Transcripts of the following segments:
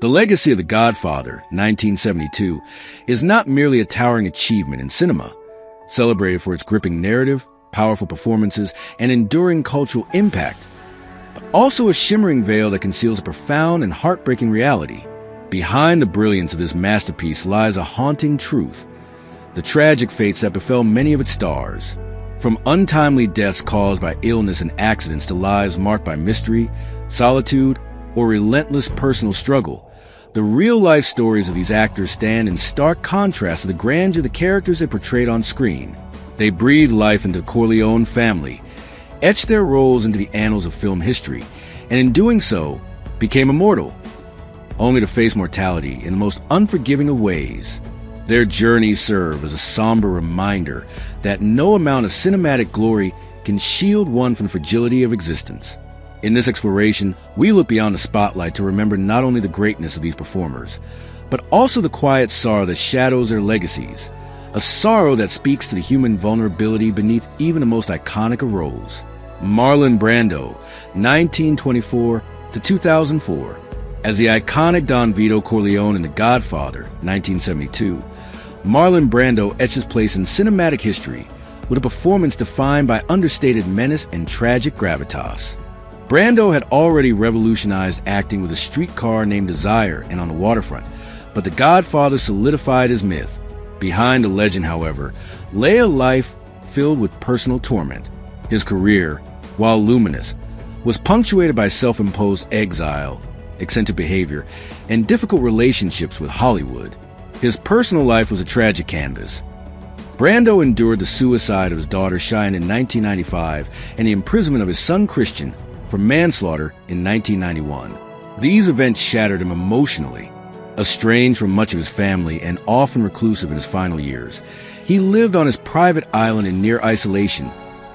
The legacy of The Godfather, 1972, is not merely a towering achievement in cinema, celebrated for its gripping narrative, powerful performances, and enduring cultural impact, but also a shimmering veil that conceals a profound and heartbreaking reality. Behind the brilliance of this masterpiece lies a haunting truth: the tragic fates that befell many of its stars. From untimely deaths caused by illness and accidents to lives marked by mystery, solitude, or relentless personal struggle, the real-life stories of these actors stand in stark contrast to the grandeur of the characters they portrayed on screen. They breathed life into the Corleone family, etched their roles into the annals of film history, and in doing so, became immortal, only to face mortality in the most unforgiving of ways. Their journeys serve as a somber reminder that no amount of cinematic glory can shield one from the fragility of existence. In this exploration, we look beyond the spotlight to remember not only the greatness of these performers, but also the quiet sorrow that shadows their legacies, a sorrow that speaks to the human vulnerability beneath even the most iconic of roles. Marlon Brando, 1924 to 2004. As the iconic Don Vito Corleone in The Godfather, 1972, Marlon Brando etched his place in cinematic history with a performance defined by understated menace and tragic gravitas. Brando had already revolutionized acting with A Streetcar Named Desire and On the Waterfront, but The Godfather solidified his myth. Behind the legend, however, lay a life filled with personal torment. His career, while luminous, was punctuated by self-imposed exile, eccentric behavior, and difficult relationships with Hollywood. His personal life was a tragic canvas. Brando endured the suicide of his daughter Cheyenne in 1995 and the imprisonment of his son Christian for manslaughter in 1991. These events shattered him emotionally. Estranged from much of his family and often reclusive in his final years, he lived on his private island in near isolation,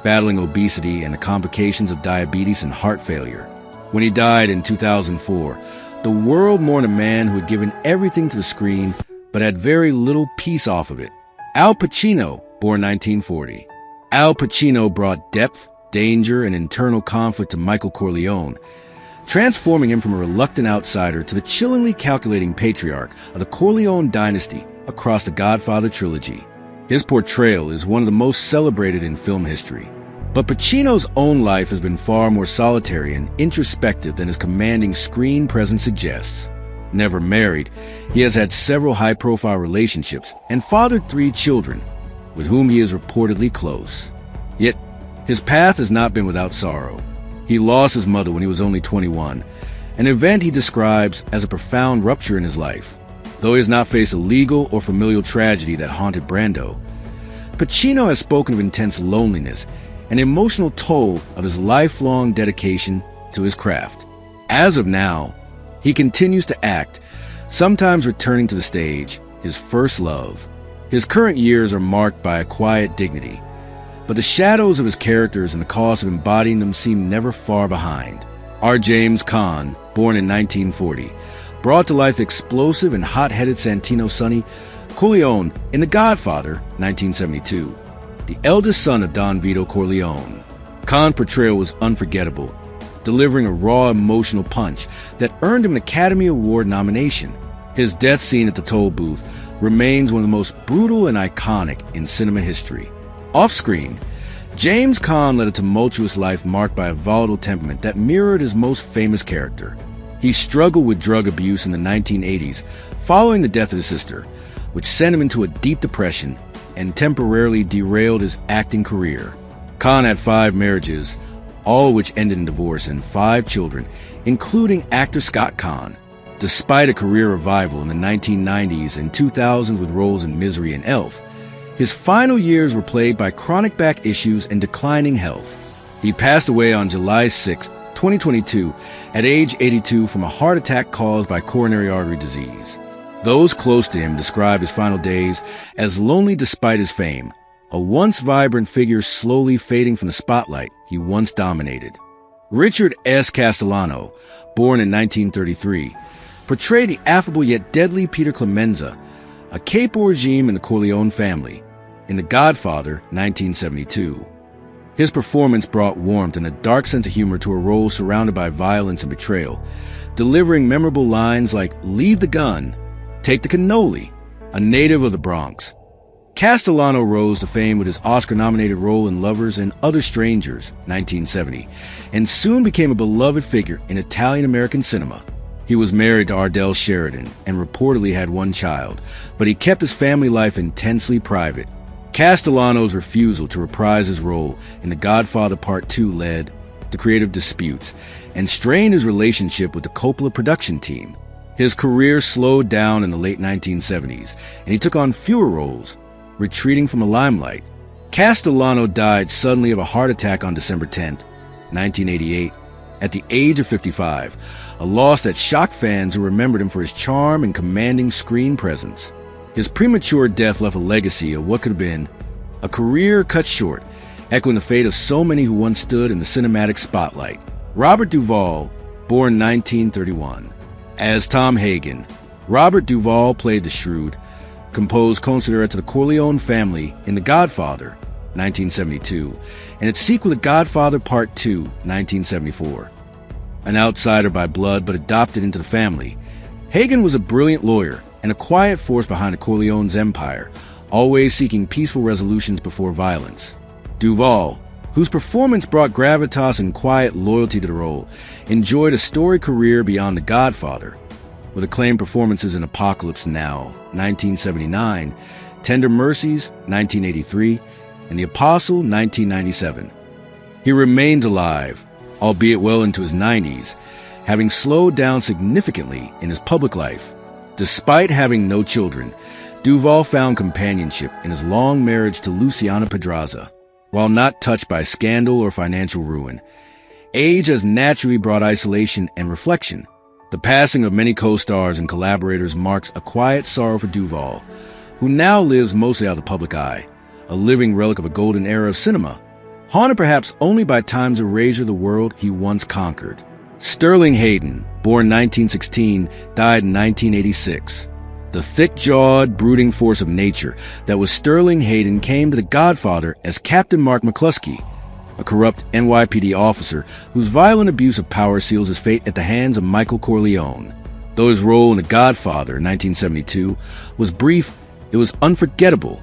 battling obesity and the complications of diabetes and heart failure. When he died in 2004, the world mourned a man who had given everything to the screen but had very little peace off of it. Al Pacino, born 1940. Al Pacino brought depth, danger, and internal conflict to Michael Corleone, transforming him from a reluctant outsider to the chillingly calculating patriarch of the Corleone dynasty across the Godfather trilogy. His portrayal is one of the most celebrated in film history. But Pacino's own life has been far more solitary and introspective than his commanding screen presence suggests. Never married, he has had several high-profile relationships and fathered 3 children, with whom he is reportedly close. Yet, his path has not been without sorrow. He lost his mother when he was only 21, an event he describes as a profound rupture in his life. Though he has not faced a legal or familial tragedy that haunted Brando, Pacino has spoken of intense loneliness and emotional toll of his lifelong dedication to his craft. As of now, he continues to act, sometimes returning to the stage, his first love. His current years are marked by a quiet dignity, but the shadows of his characters and the cost of embodying them seem never far behind. R. James Caan, born in 1940, brought to life explosive and hot-headed Santino Sonny Corleone in The Godfather, 1972, the eldest son of Don Vito Corleone. Caan's portrayal was unforgettable, delivering a raw emotional punch that earned him an Academy Award nomination. His death scene at the toll booth remains one of the most brutal and iconic in cinema history. Off-screen, James Caan led a tumultuous life marked by a volatile temperament that mirrored his most famous character. He struggled with drug abuse in the 1980s following the death of his sister, which sent him into a deep depression and temporarily derailed his acting career. Caan had 5 marriages, all of which ended in divorce, and 5 children, including actor Scott Caan. Despite a career revival in the 1990s and 2000s with roles in Misery and Elf, his final years were plagued by chronic back issues and declining health. He passed away on July 6, 2022, at age 82 from a heart attack caused by coronary artery disease. Those close to him described his final days as lonely despite his fame, a once vibrant figure slowly fading from the spotlight he once dominated. Richard S. Castellano, born in 1933, portrayed the affable yet deadly Peter Clemenza, a capo regime in the Corleone family, in The Godfather, 1972. His performance brought warmth and a dark sense of humor to a role surrounded by violence and betrayal, delivering memorable lines like "Leave the gun, take the cannoli," a native of the Bronx. Castellano rose to fame with his Oscar-nominated role in Lovers and Other Strangers, 1970, and soon became a beloved figure in Italian-American cinema. He was married to Ardell Sheridan and reportedly had one child, but he kept his family life intensely private. Castellano's refusal to reprise his role in The Godfather Part 2 led to creative disputes and strained his relationship with the Coppola production team. His career slowed down in the late 1970s, and he took on fewer roles, retreating from the limelight. Castellano died suddenly of a heart attack on December 10, 1988, at the age of 55, a loss that shocked fans who remembered him for his charm and commanding screen presence. His premature death left a legacy of what could have been a career cut short, echoing the fate of so many who once stood in the cinematic spotlight. Robert Duvall, born 1931. As Tom Hagen, Robert Duvall played the shrewd, composed consigliere to the Corleone family in The Godfather, 1972, and its sequel, The Godfather Part 2, 1974. An outsider by blood but adopted into the family, Hagen was a brilliant lawyer and a quiet force behind the Corleone's empire, always seeking peaceful resolutions before violence. Duvall, whose performance brought gravitas and quiet loyalty to the role, enjoyed a storied career beyond The Godfather, with acclaimed performances in Apocalypse Now, 1979, Tender Mercies, 1983, and The Apostle, 1997. He remained alive, albeit well into his 90s, having slowed down significantly in his public life. Despite having no children, Duvall found companionship in his long marriage to Luciana Pedraza. While not touched by scandal or financial ruin, age has naturally brought isolation and reflection. The passing of many co-stars and collaborators marks a quiet sorrow for Duvall, who now lives mostly out of the public eye, a living relic of a golden era of cinema, haunted perhaps only by time's erasure of the world he once conquered. Sterling Hayden, born 1916, died in 1986. The thick-jawed, brooding force of nature that was Sterling Hayden came to The Godfather as Captain Mark McCluskey, a corrupt NYPD officer whose violent abuse of power seals his fate at the hands of Michael Corleone. Though his role in The Godfather, 1972, was brief, it was unforgettable.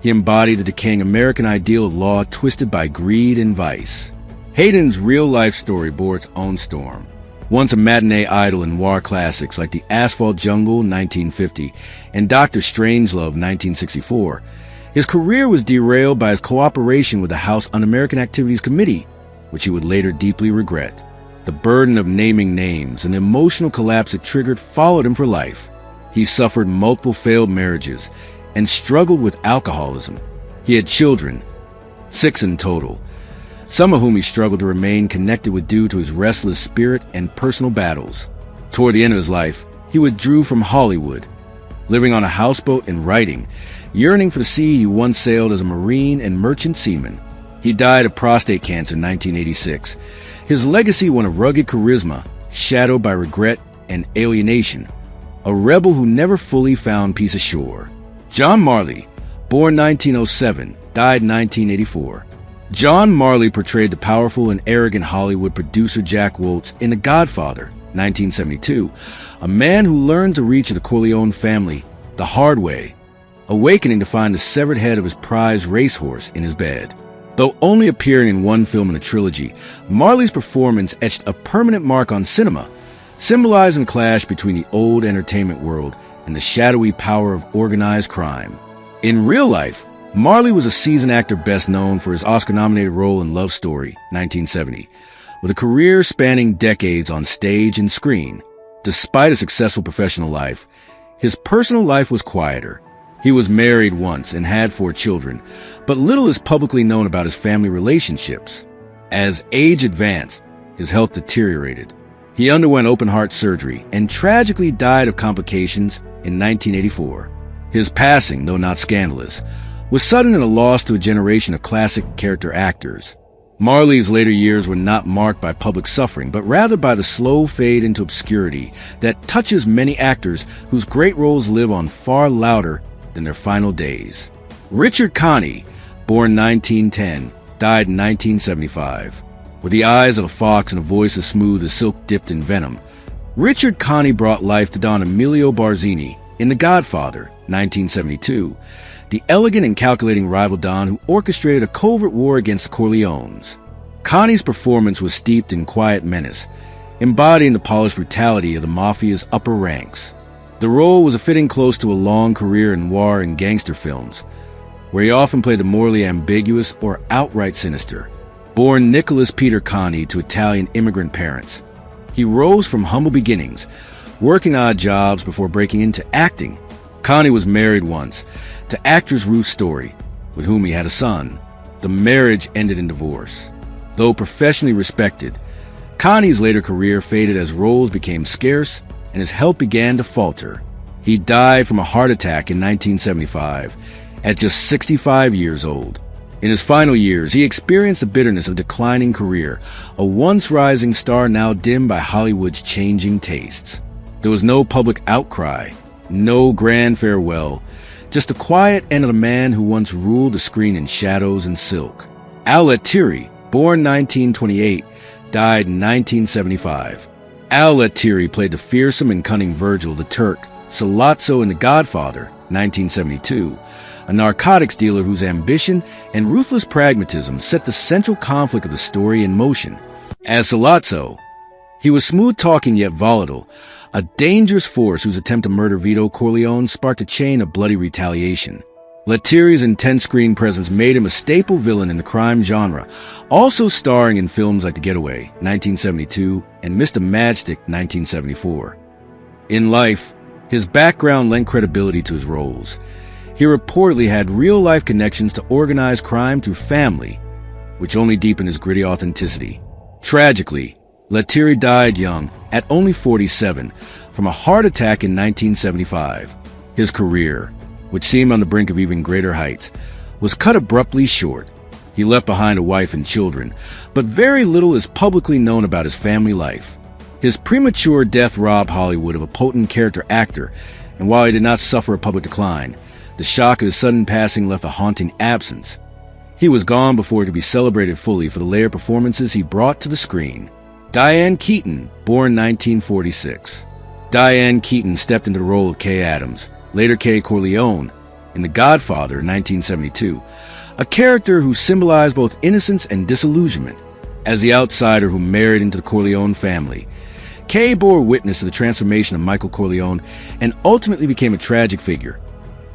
He embodied the decaying American ideal of law twisted by greed and vice. Hayden's real-life story bore its own storm. Once a matinee idol in noir classics like The Asphalt Jungle, 1950, and Dr. Strangelove, 1964, his career was derailed by his cooperation with the House Un-American Activities Committee, which he would later deeply regret. The burden of naming names and the emotional collapse it triggered followed him for life. He suffered multiple failed marriages and struggled with alcoholism. He had children, 6 in total, some of whom he struggled to remain connected with due to his restless spirit and personal battles. Toward the end of his life, he withdrew from Hollywood, living on a houseboat and writing, yearning for the sea he once sailed as a Marine and merchant seaman. He died of prostate cancer in 1986. His legacy won a rugged charisma, shadowed by regret and alienation, a rebel who never fully found peace ashore. John Marley, born 1907, died 1984. John Marley portrayed the powerful and arrogant Hollywood producer Jack Woltz in The Godfather, 1972, a man who learned to reach the Corleone family the hard way, awakening to find the severed head of his prized racehorse in his bed. Though only appearing in one film in a trilogy, Marley's performance etched a permanent mark on cinema, symbolizing the clash between the old entertainment world and the shadowy power of organized crime. In real life, Marley was a seasoned actor best known for his Oscar-nominated role in Love Story, 1970, with a career spanning decades on stage and screen. Despite a successful professional life, his personal life was quieter. He was married once and had 4 children, but little is publicly known about his family relationships. As age advanced, his health deteriorated. He underwent open-heart surgery and tragically died of complications in 1984. His passing, though not scandalous, was sudden and a loss to a generation of classic character actors. Marley's later years were not marked by public suffering, but rather by the slow fade into obscurity that touches many actors whose great roles live on far louder than their final days. Richard Connie, born 1910, died in 1975. With the eyes of a fox and a voice as smooth as silk dipped in venom, Richard Conte brought life to Don Emilio Barzini in The Godfather, 1972, the elegant and calculating rival Don who orchestrated a covert war against the Corleones. Conte's performance was steeped in quiet menace, embodying the polished brutality of the mafia's upper ranks. The role was a fitting close to a long career in noir and gangster films, where he often played the morally ambiguous or outright sinister. Born Nicholas Peter Conte to Italian immigrant parents, he rose from humble beginnings, working odd jobs before breaking into acting. Conte was married once to actress Ruth Story, with whom he had a son. The marriage ended in divorce. Though professionally respected, Conte's later career faded as roles became scarce and his health began to falter. He died from a heart attack in 1975 at just 65 years old. In his final years, he experienced the bitterness of a declining career, a once rising star now dimmed by Hollywood's changing tastes. There was no public outcry, no grand farewell, just the quiet end of the man who once ruled the screen in shadows and silk. Al Lettieri, born 1928, died in 1975. Al Lettieri played the fearsome and cunning Virgil the Turk Sollozzo in The Godfather, 1972, a narcotics dealer whose ambition and ruthless pragmatism set the central conflict of the story in motion. As Sollozzo, he was smooth-talking yet volatile, a dangerous force whose attempt to murder Vito Corleone sparked a chain of bloody retaliation. Lettieri's intense screen presence made him a staple villain in the crime genre, also starring in films like The Getaway, 1972, and Mr. Matchstick, 1974. In life, his background lent credibility to his roles. He reportedly had real-life connections to organized crime through family, which only deepened his gritty authenticity. Tragically, Lettieri died young, at only 47, from a heart attack in 1975. His career, which seemed on the brink of even greater heights, was cut abruptly short. He left behind a wife and children, but very little is publicly known about his family life. His premature death robbed Hollywood of a potent character actor, and while he did not suffer a public decline, the shock of his sudden passing left a haunting absence. He was gone before he could be celebrated fully for the layered performances he brought to the screen. Diane Keaton, born 1946. Diane Keaton stepped into the role of Kay Adams, later Kay Corleone, in The Godfather, 1972, a character who symbolized both innocence and disillusionment. As the outsider who married into the Corleone family, Kay bore witness to the transformation of Michael Corleone and ultimately became a tragic figure,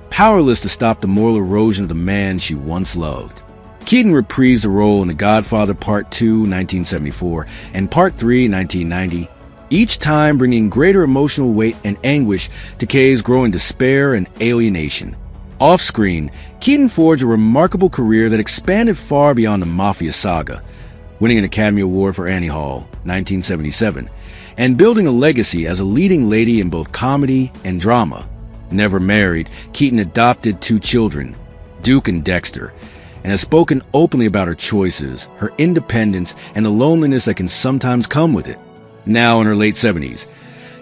powerless to stop the moral erosion of the man she once loved. Keaton reprised the role in The Godfather Part 2, 1974, and Part 3, 1990, each time bringing greater emotional weight and anguish to Kay's growing despair and alienation. Off-screen, Keaton forged a remarkable career that expanded far beyond the Mafia saga, winning an Academy Award for Annie Hall, 1977, and building a legacy as a leading lady in both comedy and drama. Never married, Keaton adopted 2 children, Duke and Dexter, and has spoken openly about her choices, her independence, and the loneliness that can sometimes come with it. Now in her late 70s,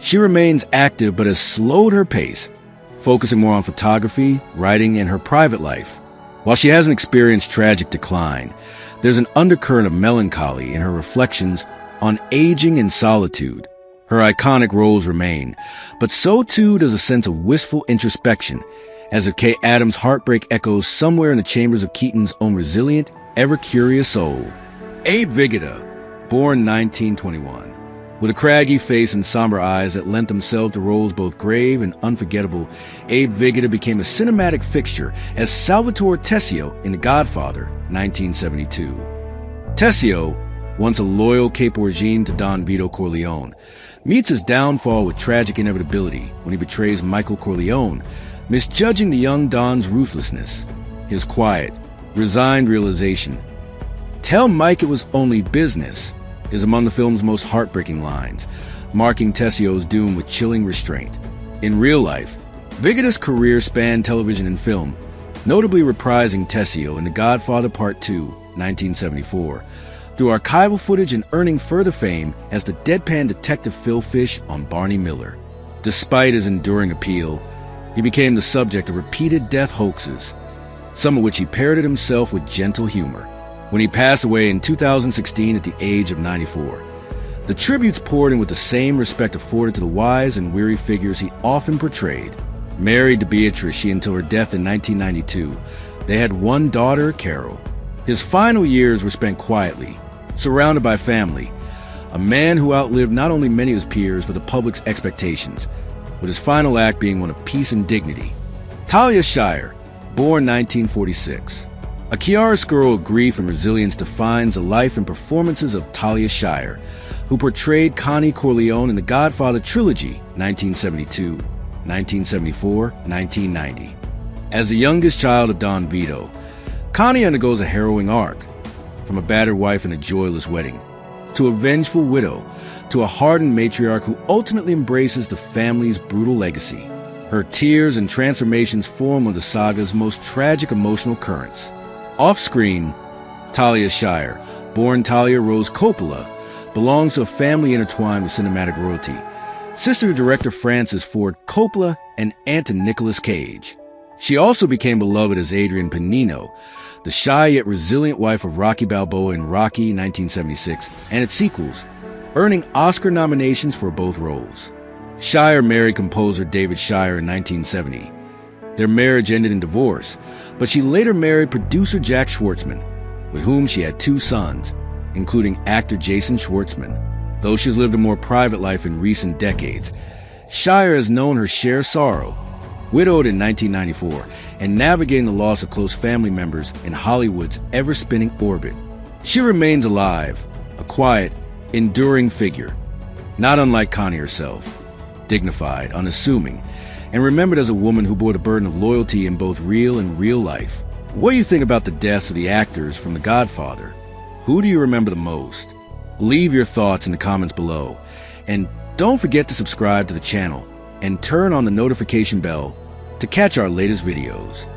she remains active but has slowed her pace, focusing more on photography, writing, and her private life. While she hasn't experienced tragic decline, there's an undercurrent of melancholy in her reflections on aging and solitude. Her iconic roles remain, but so too does a sense of wistful introspection, as if Kay Adams' heartbreak echoes somewhere in the chambers of Keaton's own resilient, ever-curious soul. Abe Vigoda, born 1921. With a craggy face and somber eyes that lent themselves to roles both grave and unforgettable, Abe Vigoda became a cinematic fixture as Salvatore Tessio in The Godfather, 1972. Tessio, once a loyal Cape regime to Don Vito Corleone, meets his downfall with tragic inevitability when he betrays Michael Corleone, misjudging the young Don's ruthlessness. His quiet, resigned realization, "Tell Mike it was only business," is among the film's most heartbreaking lines, marking Tessio's doom with chilling restraint. In real life, Vigoda's career spanned television and film, notably reprising Tessio in The Godfather Part 2, 1974, through archival footage and earning further fame as the deadpan detective Phil Fish on Barney Miller. Despite his enduring appeal, he became the subject of repeated death hoaxes, some of which he parroted himself with gentle humor. when he passed away in 2016 at the age of 94. The tributes poured in with the same respect afforded to the wise and weary figures he often portrayed. Married to Beatrice until her death in 1992, they had one daughter, Carol. His final years were spent quietly, surrounded by family, a man who outlived not only many of his peers but the public's expectations, with his final act being one of peace and dignity. Talia Shire, born 1946. A chiaroscuro of grief and resilience defines the life and performances of Talia Shire, who portrayed Connie Corleone in the Godfather trilogy, 1972, 1974, 1990. As the youngest child of Don Vito, Connie undergoes a harrowing arc, from a battered wife in a joyless wedding, to a vengeful widow, to a hardened matriarch who ultimately embraces the family's brutal legacy. Her tears and transformations form one of the saga's most tragic emotional currents. Off-screen, Talia Shire, born Talia Rose Coppola, belongs to a family intertwined with cinematic royalty, sister to director Francis Ford Coppola and aunt to Nicolas Cage. She also became beloved as Adrian Panino, the shy yet resilient wife of Rocky Balboa in Rocky 1976 and its sequels, earning Oscar nominations for both roles. Shire married composer David Shire in 1970. Their marriage ended in divorce, but she later married producer Jack Schwartzman, with whom she had 2 sons, including actor Jason Schwartzman. Though she's lived a more private life in recent decades, Shire has known her share of sorrow, widowed in 1994, and navigating the loss of close family members in Hollywood's ever-spinning orbit. She remains alive, a quiet, enduring figure, not unlike Connie herself, dignified, unassuming, and remembered as a woman who bore the burden of loyalty in both real and real life. What do you think about the deaths of the actors from The Godfather? Who do you remember the most? Leave your thoughts in the comments below. And don't forget to subscribe to the channel and turn on the notification bell to catch our latest videos.